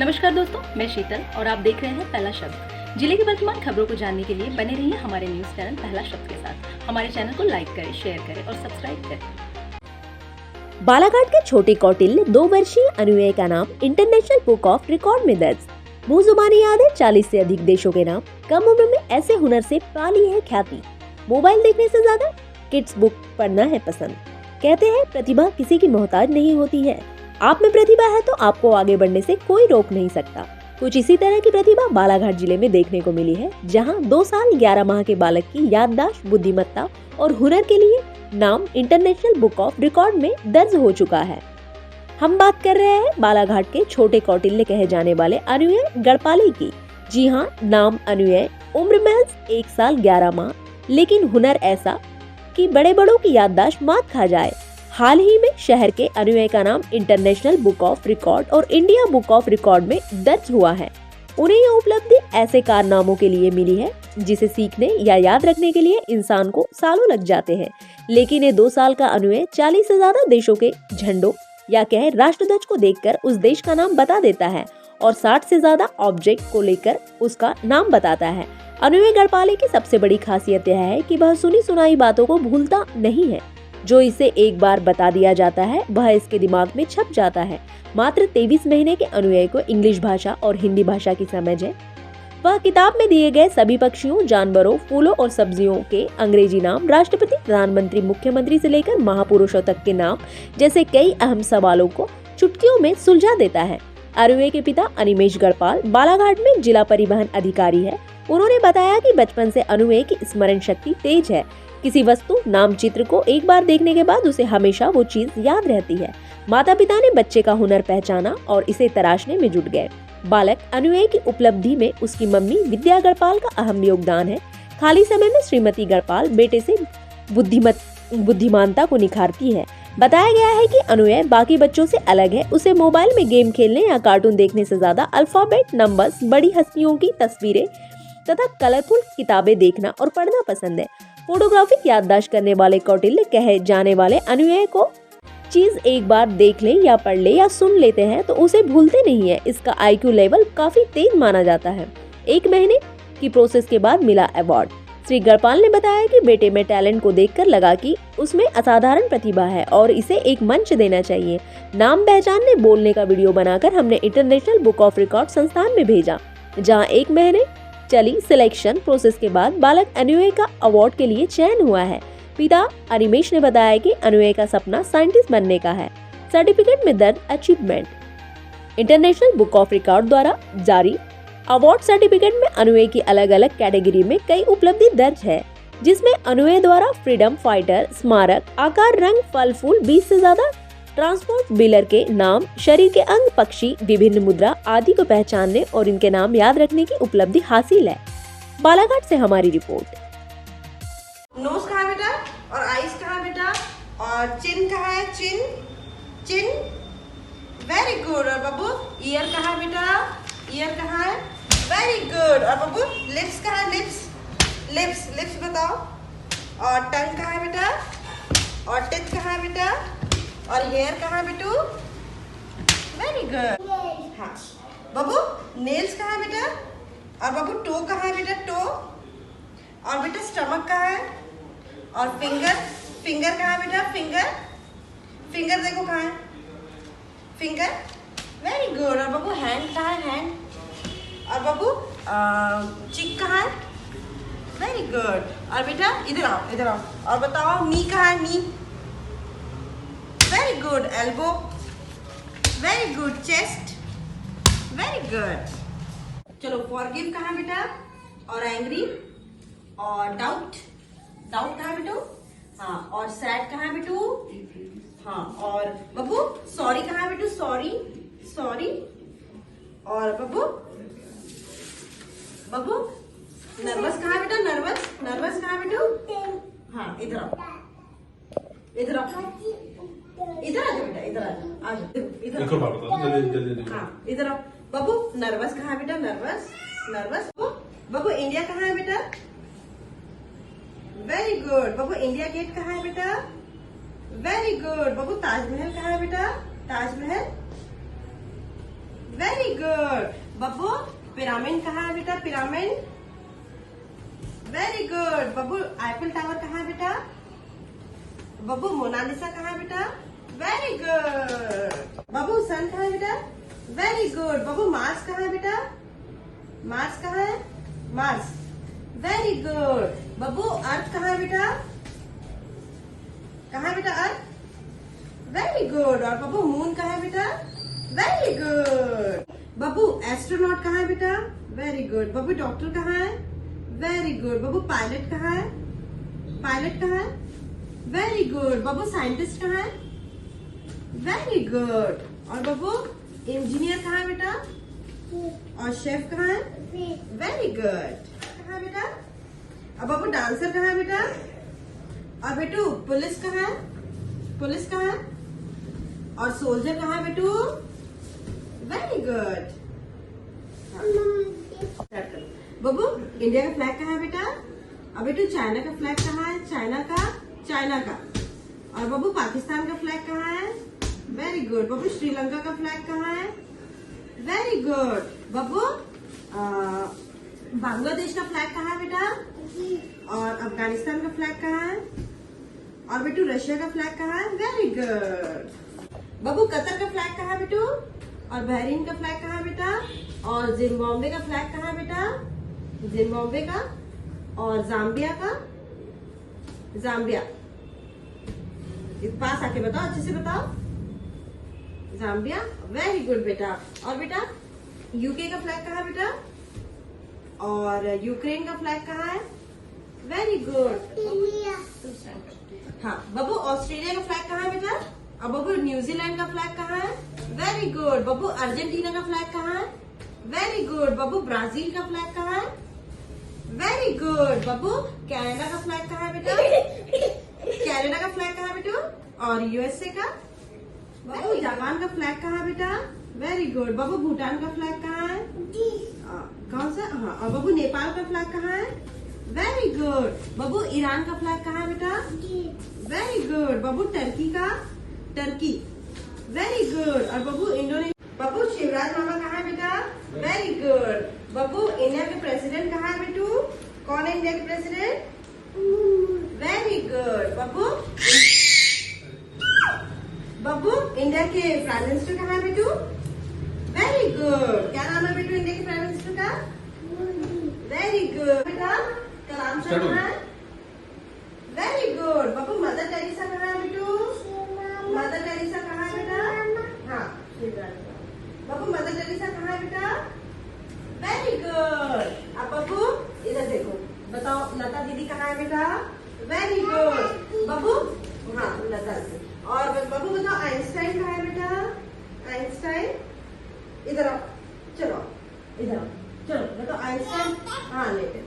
नमस्कार दोस्तों, मैं शीतल और आप देख रहे हैं पहला शब्द। जिले की वर्तमान खबरों को जानने के लिए बने रहिए हमारे न्यूज चैनल पहला शब्द के साथ। हमारे चैनल को लाइक करें, शेयर करें और सब्सक्राइब करें। बालाघाट के छोटे कौटिल्य 2 वर्षीय अनुयायी का नाम इंटरनेशनल बुक ऑफ रिकॉर्ड में दर्ज। मुंह जुबानी याद है 40 से अधिक देशों के नाम। कम उम्र में ऐसे हुनर से पाली है ख्याति। मोबाइल देखने से ज्यादा किड्स बुक पढ़ना है पसंद। कहते हैं प्रतिभा किसी की मोहताज नहीं होती है। आप में प्रतिभा है तो आपको आगे बढ़ने से कोई रोक नहीं सकता। कुछ इसी तरह की प्रतिभा बालाघाट जिले में देखने को मिली है, जहां 2 साल 11 माह के बालक की याददाश्त, बुद्धिमत्ता और हुनर के लिए नाम इंटरनेशनल बुक ऑफ रिकॉर्ड में दर्ज हो चुका है। हम बात कर रहे हैं बालाघाट के छोटे कौटिल्य कहे जाने वाले अनुयाय गढ़पाली की। जी हाँ, नाम अनुयाय, उम्र महज 1 साल 11 माह, लेकिन हुनर ऐसा कि बड़े बड़ों की याददाश्त मात खा जाए। हाल ही में शहर के अनुयायी का नाम इंटरनेशनल बुक ऑफ रिकॉर्ड और इंडिया बुक ऑफ रिकॉर्ड में दर्ज हुआ है। उन्हें यह उपलब्धि ऐसे कारनामों के लिए मिली है जिसे सीखने या याद रखने के लिए इंसान को सालों लग जाते हैं, लेकिन ये 2 साल का अनुयायी 40 से ज्यादा देशों के झंडों या कहें राष्ट्रध्वज को देखकर उस देश का नाम बता देता है और 60 से ज्यादा ऑब्जेक्ट को लेकर उसका नाम बताता है। अनुयायी गढ़पाली की सबसे बड़ी खासियत यह है कि वह सुनी सुनाई बातों को भूलता नहीं है। जो इसे एक बार बता दिया जाता है वह इसके दिमाग में छप जाता है। मात्र 23 महीने के अनुयायी को इंग्लिश भाषा और हिंदी भाषा की समझ है। वह किताब में दिए गए सभी पक्षियों, जानवरों, फूलों और सब्जियों के अंग्रेजी नाम, राष्ट्रपति, प्रधानमंत्री, मुख्यमंत्री से लेकर महापुरुषों तक के नाम जैसे कई अहम सवालों को चुटकियों में सुलझा देता है। अनुयायी के पिता अनिमेश गढ़पाल बालाघाट में जिला परिवहन अधिकारी है। उन्होंने बताया कि बचपन से अनुयायी की स्मरण शक्ति तेज है। किसी वस्तु, नाम, चित्र को एक बार देखने के बाद उसे हमेशा वो चीज याद रहती है। माता पिता ने बच्चे का हुनर पहचाना और इसे तराशने में जुट गए। बालक अनुयायी की उपलब्धि में उसकी मम्मी विद्या गढ़पाल का अहम योगदान है। खाली समय में श्रीमती गढ़पाल बेटे से बुद्धिमानता को निखारती है। बताया गया है कि अनुयायी बाकी बच्चों से अलग है। उसे मोबाइल में गेम खेलने या कार्टून देखने से ज्यादा अल्फाबेट, नंबर्स, बड़ी हस्तियों की तस्वीरें तथा कलरफुल किताबें देखना और पढ़ना पसंद है। फोटोग्राफिक याददाश्त करने वाले कौटिल्य कहे जाने वाले अनुयायी को चीज एक बार देख ले या पढ़ ले या सुन लेते हैं तो उसे भूलते नहीं है। इसका IQ लेवल काफी तेज माना जाता है। 1 महीने की प्रोसेस के बाद मिला अवार्ड। श्री गढ़पाल ने बताया कि बेटे में टैलेंट को देखकर लगा कि उसमें असाधारण प्रतिभा है और इसे एक मंच देना चाहिए। नाम पहचानने, बोलने का वीडियो बनाकर हमने इंटरनेशनल बुक ऑफ रिकॉर्ड संस्थान में भेजा, जहाँ 1 महीने चली सिलेक्शन प्रोसेस के बाद बालक अनुयायी का अवार्ड के लिए चयन हुआ है। पिता अनिमेश ने बताया कि अनुयायी का सपना साइंटिस्ट बनने का है। सर्टिफिकेट में दर्ज achievement. International book of record द्वारा जारी अवार्ड सर्टिफिकेट में अनुयायी की अलग अलग कैटेगरी में कई उपलब्धि दर्ज है, जिसमें अनुयायी द्वारा फ्रीडम फाइटर, स्मारक, आकार, रंग, फल फूल, 20 से ज्यादा ट्रांसपोर्ट बिलर के नाम, शरीर के अंग, पक्षी, विभिन्न मुद्रा आदि को पहचानने और इनके नाम याद रखने की उपलब्धि हासिल है। बालाघाट से हमारी रिपोर्ट। नोज कहाँ है बेटा? और आईज कहाँ है बेटा? और चिन कहाँ है? चिन, चिन, वेरी गुड। और बाबू ईयर कहाँ है बेटा? ईयर कहाँ है? Very good. और बाबू लिप्स कहाँ है? लिप्स, लिप्स, लिप्स बताओ। और टंग कहाँ है बेटा? और टिथ कहाँ है बेटा? और हेयर कहाँ है बेटू? Very good. हाँ बाबू नेल्स कहाँ है बेटा? और बाबू टो कहाँ है बेटा? टो। और बेटा स्टमक कहाँ है? और फिंगर, फिंगर कहाँ है बेटा? फिंगर, फिंगर देखो कहाँ है? Finger, very good. और बाबू हैंड कहाँ है? हैंड। और बाबू चिक कहाँ है? Very good. और बेटा इधर आओ, इधर आओ। और बताओ नी कहाँ है? Knee, very good. Elbow, very good. Chest, very good. चलो फॉरगिव कहाँ बेटा? और एंग्री, और डाउट, डाउट कहाँ बेटू? हाँ। और सैड कहाँ बेटू? हाँ। और बब्बू सॉरी कहाँ बेटू? Sorry, sorry. और बब्बू, बब्बू नर्वस कहाँ बेटा? नर्वस, नर्वस कहाँ बेटू? हाँ इधर आओ, इधर आओ, इधर आ जाओ बेटा, इधर आ जाओ, इधर आओ। हाँ इधर आओ। बब्बू नर्वस कहाँ है बेटा? Nervous, nervous. बब्बू इंडिया कहाँ है बेटा? Very good. Babbu India gate कहाँ है बेटा? Very good. बब्बू ताजमहल कहाँ है बेटा? Taj Mahal, very good. Babbu pyramid कहाँ है बेटा? Pyramid, very good. Babbu Eiffel tower कहाँ है बेटा? बब्बू मोनालिसा कहाँ है बेटा? Very good. बब्बू सन कहाँ है बेटा? Very good. बब्बू मार्स कहाँ है बेटा? मार्स कहाँ है? Mars, very good. Babbu Earth कहाँ है बेटा? कहाँ है बेटा अर्थ? Very good. और बब्बू मून कहाँ है बेटा? Very good. बब्बू एस्ट्रोनॉट कहाँ है बेटा? Very good. बब्बू डॉक्टर कहाँ है? Very good. बब्बू पायलट कहाँ है? पायलट कहाँ है? Very good. बब्बू साइंटिस्ट कहाँ है? Very good. और बब्बू इंजीनियर कहाँ है बेटा? और शेफ कहाँ है? Very good. कहाँ है बेटा? अब बब्बू डांसर कहाँ है बेटा? और बेटू पुलिस कहाँ है? पुलिस कहाँ है? और सोल्जर कहाँ है बेटू? Very good. बब्बू इंडिया का फ्लैग कहाँ है बेटा? अब बेटू चाइना का फ्लैग कहाँ है? चाइना का, चाइना का। और बब्बू पाकिस्तान का फ्लैग कहाँ है? Very good. बब्बू श्रीलंका का फ्लैग कहाँ है? Very good. बब्बू बांग्लादेश का फ्लैग कहाँ है बेटा? और अफगानिस्तान का फ्लैग कहाँ है? और बेटू रशिया का फ्लैग कहाँ है? Very good. बब्बू कतर का फ्लैग कहाँ है बेटू? और बहरीन का फ्लैग कहाँ है बेटा? और जिम्बाब्वे का फ्लैग कहाँ है बेटा? जिम्बाब्वे का। और जाम्बिया का, जाम्बिया। इस पास आके बताओ, अच्छे से बताओ। जाम्बिया, वेरी गुड बेटा। और बेटा यूके का फ्लैग कहाँ है बेटा? और यूक्रेन का फ्लैग कहाँ है? Very good. हाँ बब्बू ऑस्ट्रेलिया का फ्लैग कहाँ है बेटा? और बब्बू न्यूजीलैंड का फ्लैग कहाँ है? Very good. बब्बू अर्जेंटीना का फ्लैग कहाँ है? Very good. बब्बू ब्राजील का फ्लैग कहाँ है? Very good. बब्बू कनाडा का फ्लैग कहाँ है बेटा? कनाडा का फ्लैग कहाँ है बेटू? और यूएसए का। बब्बू जापान का फ्लैग कहाँ है बेटा? Very good. बब्बू भूटान का फ्लैग कहाँ है? कौन सा? हाँ। और बब्बू नेपाल का फ्लैग कहाँ है? Very good. बब्बू ईरान का फ्लैग कहाँ है बेटा? Very good. बब्बू टर्की का, टर्की, वेरी गुड। और बब्बू इंडोनेशिया। बब्बू शिवराज मामा कहाँ है बेटा? Very good. बब्बू इंडिया के प्रेसिडेंट कहाँ है बेटू? कौन है इंडिया के president? Very good. Babbu Babbu India के प्राइम मिनिस्टर कहाँ है बेटू? Very good. क्या नाम है बेटू इंडिया के प्राइम मिनिस्टर का? Very good. बेटा कलाम सर कहाँ है? Very good. Babbu mother Teresa कहाँ है बेटू? मदर टेरेसा कहाँ है बेटा? हाँ बब्बू मदर टेरेसा कहाँ है बेटा? Very good. अब बब्बू इधर देखो, बताओ लता दीदी कहाँ है बेटा? Very good. बब्बू हाँ लता से। और बब्बू बताओ आइंस्टाइन कहाँ है बेटा? आइंस्टाइन इधर आओ, चलो इधर आओ, चलो बताओ आइंस्टाइन। हाँ लेटे,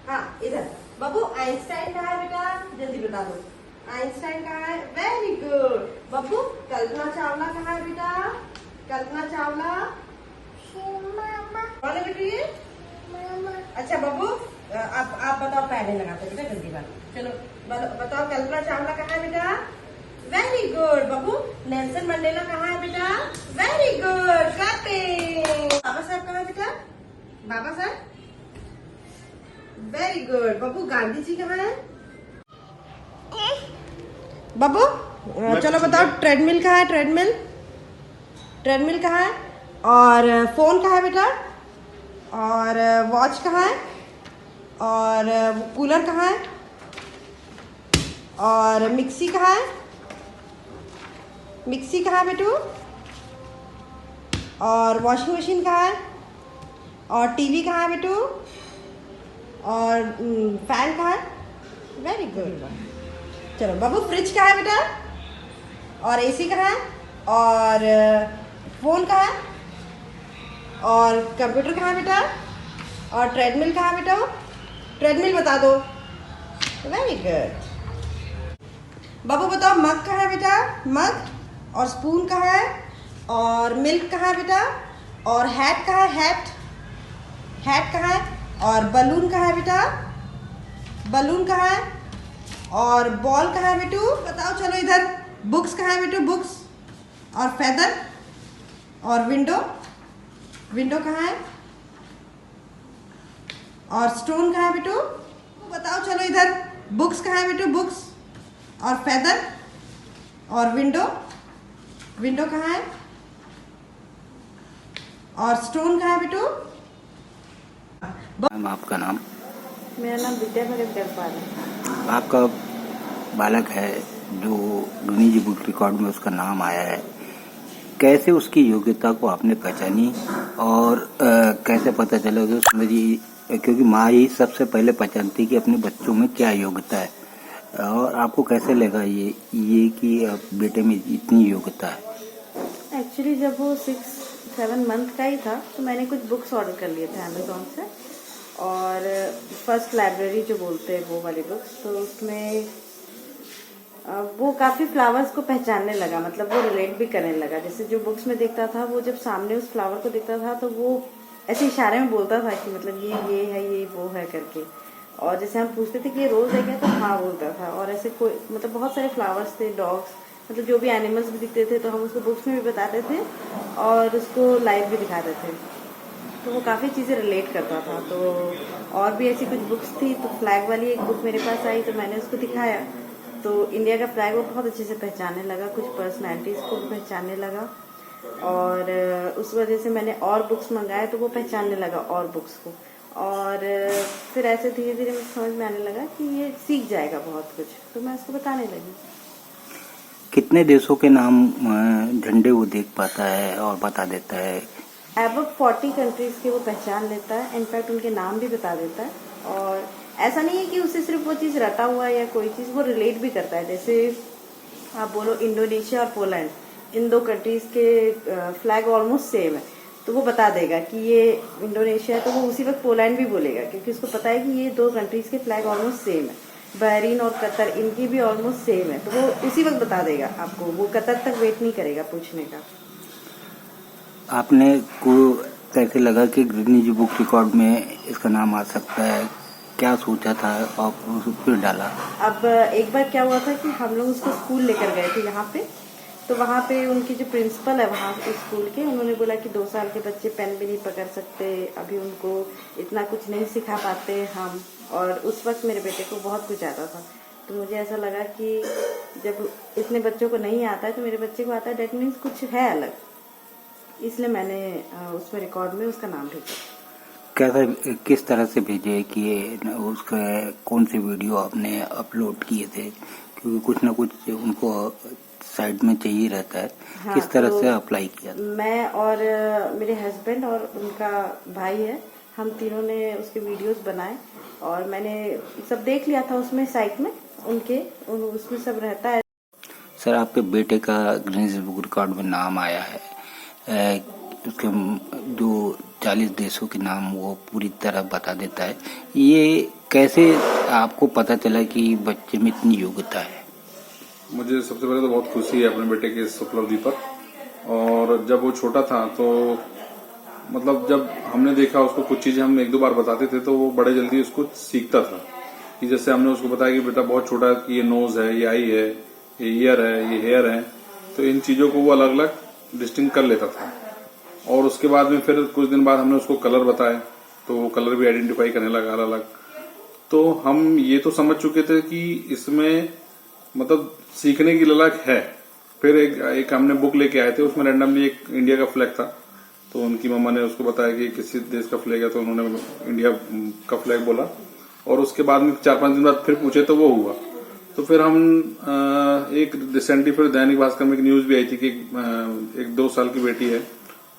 हाँ इधर। बब्बू आइंस्टाइन कहाँ है बेटा? जल्दी बता दो, आइंस्टाइन कहाँ है? Very good. बब्बू कल्पना चावला कहाँ है बेटा? कल्पना चावला कौन है बेटा ये? अच्छा बब्बू आप बताओ, पहले लगाते बेटा जल्दी बात। चलो बताओ कल्पना चावला कहाँ है बेटा? Very good. Babbu Nelson Mandela कहाँ है बेटा? Very good. क्लैपिंग। बाबा साहब कहाँ है बेटा? बाबा साहब, वेरी गुड। बब्बू गांधी जी कहाँ है? बब्बू चलो बताओ ट्रेडमिल कहाँ है? ट्रेडमिल, ट्रेडमिल कहाँ है? और फोन कहाँ है बेटा? और वॉच कहाँ है? और कूलर कहाँ है? और मिक्सी कहाँ है? मिक्सी कहाँ है बेटू? और वॉशिंग मशीन कहाँ है? और टीवी कहाँ है बेटू? और फैन कहाँ है? Very good. चलो बाबू फ्रिज कहाँ है बेटा? और एसी कहाँ है? और फोन कहाँ है? और कंप्यूटर कहाँ है बेटा? और ट्रेडमिल कहाँ है बेटा? ट्रेडमिल बता दो। Very good. बाबू बताओ मग कहाँ है बेटा? मग। और स्पून कहाँ है? और मिल्क कहाँ है बेटा? और हैट कहाँ है? हैट, हैट कहाँ है? और बलून कहाँ है बेटा? बलून कहाँ है? और बॉल कहाँ है बेटू? बताओ चलो इधर। बुक्स कहाँ है बेटू? बुक्स, और फेदर और विंडो, विंडो कहाँ है? और स्टोन कहाँ है बेटू? बताओ चलो इधर। बुक्स कहाँ है बेटू? बुक्स और फेदर और विंडो, विंडो कहाँ है? और स्टोन कहाँ है बेटू? मैम आपका नाम? मेरा नाम विद्या भगत गढ़पाल है। आपका बालक है जो गिनीज बुक रिकॉर्ड में उसका नाम आया है, कैसे उसकी योग्यता को आपने पहचानी और कैसे पता चला कि उसमें क्योंकि माँ ही सबसे पहले पहचानती कि अपने बच्चों में क्या योग्यता है, और आपको कैसे लगा ये कि बेटे में इतनी योग्यता है? एक्चुअली जब वो 6-7 मंथ का ही था तो मैंने कुछ बुक्स ऑर्डर कर लिए थे अमेज़ॉन से, और फर्स्ट लाइब्रेरी जो बोलते हैं वो वाली बुक्स, तो उसमें वो काफ़ी फ्लावर्स को पहचानने लगा, मतलब वो रिलेट भी करने लगा। जैसे जो बुक्स में देखता था वो जब सामने उस फ्लावर को देखता था तो वो ऐसे इशारे में बोलता था कि मतलब ये है, ये वो है करके। और जैसे हम पूछते थे कि ये रोज़ है क्या, तो हाँ बोलता था। और ऐसे कोई मतलब बहुत सारे फ्लावर्स थे, डॉग्स, मतलब जो भी एनिमल्स भी दिखते थे तो हम उसको बुक्स में भी बताते थे और उसको लाइव भी दिखाते थे, तो वो काफ़ी चीज़ें रिलेट करता था। तो और भी ऐसी कुछ बुक्स थी, तो फ्लैग वाली एक बुक मेरे पास आई तो मैंने उसको दिखाया, तो इंडिया का फ्लैग वो बहुत अच्छे से पहचानने लगा, कुछ पर्सनैलिटीज़ को भी पहचानने लगा। और उस वजह से मैंने और बुक्स मंगाए तो वो पहचानने लगा और बुक्स को। और फिर ऐसे धीरे धीरे मुझे समझ में आने लगा कि ये सीख जाएगा बहुत कुछ, तो मैं उसको बताने लगी। कितने देशों के नाम झंडे वो देख पाता है और बता देता है? अबव 40 कंट्रीज़ के वो पहचान लेता है, इनफैक्ट उनके नाम भी बता देता है। और ऐसा नहीं है कि उसे सिर्फ वो चीज़ रटा हुआ है या कोई चीज़, वो रिलेट भी करता है। जैसे आप बोलो इंडोनेशिया और पोलैंड, इन 2 कंट्रीज़ के फ्लैग ऑलमोस्ट सेम है, तो वो बता देगा कि ये इंडोनेशिया है, तो वो उसी वक्त पोलैंड भी बोलेगा क्योंकि उसको पता है कि ये 2 कंट्रीज़ के फ्लैग ऑलमोस्ट सेम है। बहरीन और कतर, इनकी भी ऑलमोस्ट सेम है, तो वो उसी वक्त बता देगा आपको, वो कतर तक वेट नहीं करेगा पूछने का। आपने को कैसे लगा कि गिनीज बुक रिकॉर्ड में इसका नाम आ सकता है? क्या सोचा था और उस पर डाला? अब एक बार क्या हुआ था कि हम लोग उसको स्कूल लेकर गए थे यहाँ पे, तो वहाँ पे उनकी जो प्रिंसिपल है वहाँ के स्कूल के, उन्होंने बोला कि 2 साल के बच्चे पेन भी नहीं पकड़ सकते, अभी उनको इतना कुछ नहीं सिखा पाते हम। और उस वक्त मेरे बेटे को बहुत कुछ आता था, तो मुझे ऐसा लगा कि जब इतने बच्चों को नहीं आता है तो मेरे बच्चे को आता है, डेट मीन्स कुछ है अलग, इसलिए मैंने उसमें रिकॉर्ड में उसका नाम भेजा। कैसे, किस तरह से भेजे कि उसका कौन से वीडियो आपने अपलोड किए थे? क्योंकि कुछ ना कुछ उनको साइड में चाहिए रहता है। हाँ, किस तरह से अप्लाई किया? मैं और मेरे हस्बैंड और उनका भाई है, हम तीनों ने उसके वीडियोस बनाए और मैंने सब देख लिया था उसमें साइट में उनके, उसमें सब रहता है। सर, आपके बेटे का गिनीज बुक रिकॉर्ड में नाम आया है, उसके जो 40 देशों के नाम वो पूरी तरह बता देता है, ये कैसे आपको पता चला कि बच्चे में इतनी योग्यता है? मुझे सबसे पहले तो बहुत खुशी है अपने बेटे के इस उपलब्धि पर। और जब वो छोटा था तो मतलब जब हमने देखा उसको, कुछ चीजें हम 1-2 बार बताते थे तो वो बड़े जल्दी उसको सीखता था। कि जैसे हमने उसको बताया कि बेटा बहुत छोटा है कि ये नोज है, ये आई है, ये ईयर है, ये हेयर है, तो इन चीजों को वो अलग अलग डिस्टिंग कर लेता था। और उसके बाद में फिर कुछ दिन बाद हमने उसको कलर बताए तो वो कलर भी आइडेंटिफाई करने लगा अलग अलग। तो हम ये तो समझ चुके थे कि इसमें मतलब सीखने की ललक है। फिर एक हमने बुक लेके आए थे, उसमें रैंडमली एक इंडिया का फ्लैग था, तो उनकी मम्मा ने उसको बताया कि किसी देश का फ्लैग है, तो उन्होंने इंडिया का फ्लैग बोला। और उसके बाद में 4-5 दिन बाद फिर पूछे तो वो हुआ। तो फिर हम एक रिसेंटली फिर दैनिक भास्कर में एक न्यूज भी आई थी कि एक 2 साल की बेटी है,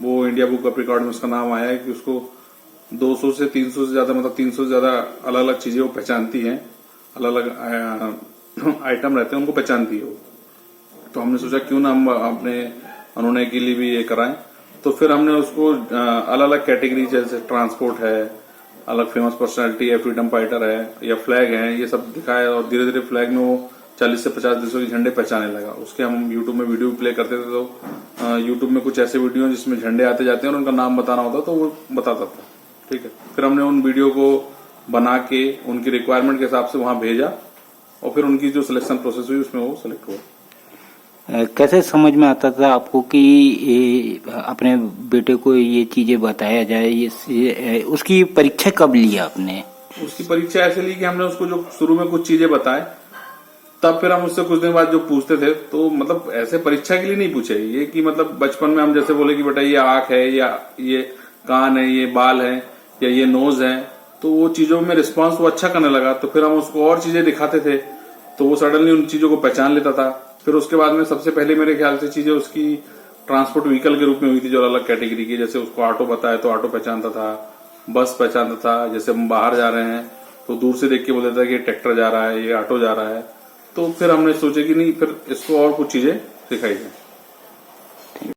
वो इंडिया बुक ऑफ रिकॉर्ड में उसका नाम आया है कि उसको 200 से 300 से ज्यादा, मतलब 300 से ज्यादा अलग अलग चीजें वो पहचानती हैं, अलग अलग आइटम रहते हैं उनको पहचानती है वो। तो हमने सोचा क्यों ना हम अपने अनुनय के लिए भी ये कराएं। तो फिर हमने उसको अलग अलग कैटेगरी, जैसे ट्रांसपोर्ट है, अलग फेमस पर्सनालिटी है, फ्रीडम फाइटर है या फ्लैग है, ये सब दिखाया। और धीरे धीरे फ्लैग में वो 40 से 50 देशों के झंडे पहचाने लगा। उसके हम यूट्यूब में वीडियो प्ले करते थे, तो यूट्यूब में कुछ ऐसे वीडियो जिसमें झंडे आते जाते हैं और उनका नाम बताना होता तो वो बताता था। ठीक है, फिर हमने उन वीडियो को बना के उनकी रिक्वायरमेंट के हिसाब से वहां भेजा और फिर उनकी जो सिलेक्शन प्रोसेस हुई उसमें वो सिलेक्ट हुआ। कैसे समझ में आता था आपको कि अपने बेटे को ये चीजें बताया जाए, ये उसकी परीक्षा कब लिया आपने? उसकी परीक्षा ऐसे ली कि हमने उसको जो शुरू में कुछ चीजें बताए, तब फिर हम उससे कुछ दिन बाद जो पूछते थे, तो मतलब ऐसे परीक्षा के लिए नहीं पूछे, ये कि मतलब बचपन में हम जैसे बोले कि बेटा ये आंख है, या ये कान है, ये बाल है, या ये नोज है, तो वो चीजों में रिस्पांस वो अच्छा करने लगा, तो फिर हम उसको और चीजें दिखाते थे, तो वो सडनली उन चीजों को पहचान लेता था। फिर उसके बाद में सबसे पहले मेरे ख्याल से चीजें उसकी ट्रांसपोर्ट व्हीकल के रूप में हुई थी, जो अलग कैटेगरी की, जैसे उसको ऑटो बताया तो ऑटो पहचानता था, बस पहचानता था, जैसे हम बाहर जा रहे हैं तो दूर से देख के बोल देता है कि ये ट्रैक्टर जा रहा है, ये ऑटो जा रहा है। तो फिर हमने सोचे कि नहीं, फिर इसको और कुछ चीजें सिखाई जाए।